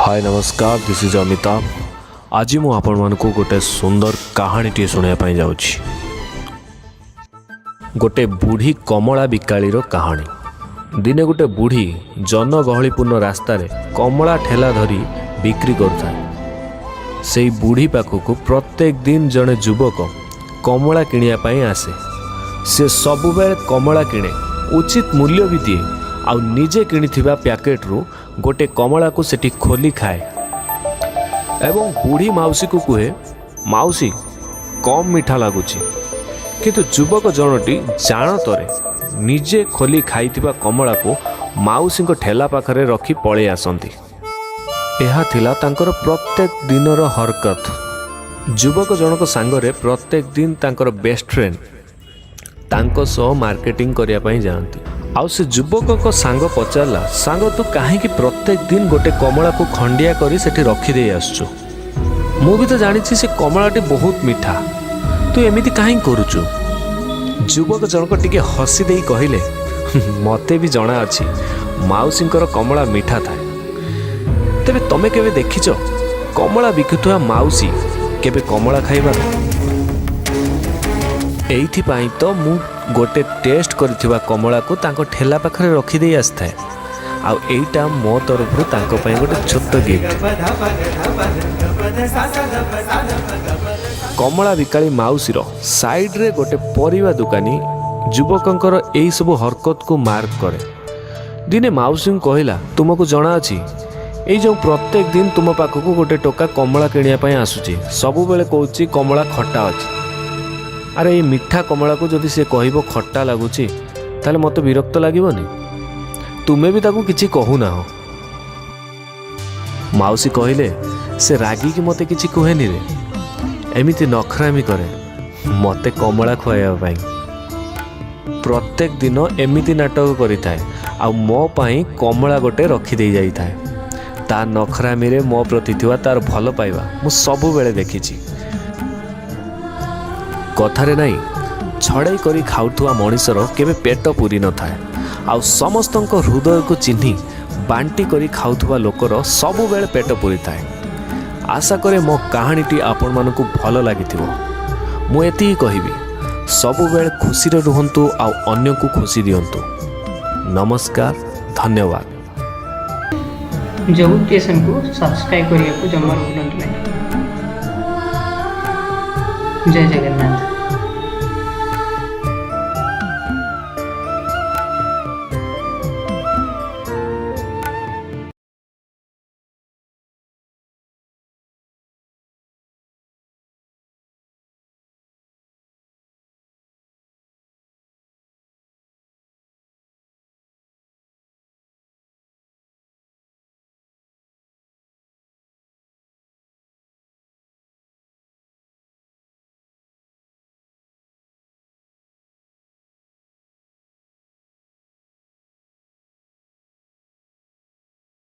हाय नमस्कार, this is Amitabh. आज मु आपण मानकु गोटे सुंदर कहानीटी शुणाइपाई जाउछि। गोटे बूढ़ी कमला बिकालीर कहानी। दिने गोटे बूढ़ी जनगहलीपूर्ण रास्तार कमला ठेला धरी बिक्री करुଥାଏ। सेई बूढ़ी पाखक प्रत्येक दिन जड़े युवक कमला किनिया पाई आसे। से सबुबेले कमला किणे, उचित मूल्य भी दिए, आउ निजे किणिथिबा पैकेट्रु गोटे कमला को सेठी खोली खाए एवं बूढ़ी माउसी को कहे, माउसी कम मीठा लगुची। किंतु युवक जनटी जानतरे निजे खोली खाइथिबा कमला को माउसी को ठेला पाखरे रखी पळे आसंती। एहा थिला तांकर प्रत्येक दिनर हरकत। युवक जनक सांगरे प्रत्येक दिन तांकर बेस्ट फ्रेंड तांको सह मार्केटिंग करिया पई जांती। आउ से युवक को सांग पचारला, सांग तू कहीं प्रत्येक दिन गोटे कमला को खंडिया करी सेठी रखी दे आसछु। मु भी तो जानी से कमलाटी बहुत मीठा, तू एमिति कहीं करुचु। युवक जनक टिके हसी देई कहिले, मते भी जଣା अछि माउसींकर कमला मीठा थाए। तेबे तमे केबे देखिछ कमला बिकुथुआ माउसी केबे कमला खाइबार? एइथिपाई तो मु गोटे टेस्ट करथिबा कमला को तांको ठेला पाखरे रखी देई आस्था। आउ एइटा मो तरफरु तांको पई गोटे छोट गिफ्ट। कमला बिकाली माउसीर साइड रे गोटे परिवा दुकानी युवकंकर एई सब हरकत को मार्क करे। दिने माउसी कहला, तुमको जଣା अछि एई जो प्रत्येक दिन तुम पाखको गोटे टोका कमला किनिया पई आसुची, सबु बेले कहूची कमला खट्टा अछि। अरे ये मीठा कमला को जदि से कहबो खट्टा लगुची ताले मते विरक्त लागिबनी? तुमे भी ताकू किछि कहूना हो। माउसी कहले, से रागी कि मते किछि कहेनी रे, एमिति नखरामी करे मते कमला खुआइबा पाई। प्रत्येक दिन एमिति नाटक करिथाए आ मो पाई कमला गोटे रखी दे जाई थाए। ता नखरामी रे मो प्रति थिवा तार भल पाइबा मु सबु बेले देखिछि। कथारे नहीं छड़ाई करी खाउथुआ मनीषर केबे पेट पूरी न थाए। आउ समस्तंक हृदय को चिन्ही बांटी करी खाउथुआ लोकर सबु बेले पेट पूरी थाए। आशा करे मो कहानीटी आपण मानकु भल लागिथिबो। मु एति कहिबी, सबु बेले खुशी रे रुहंतु आउ अन्य को खुशी दियंतु। नमस्कार, धन्यवाद। जबू स्टेशन को सब्सक्राइब करिया को जमा भूलंतु नहीं। जय जगन्नाथ।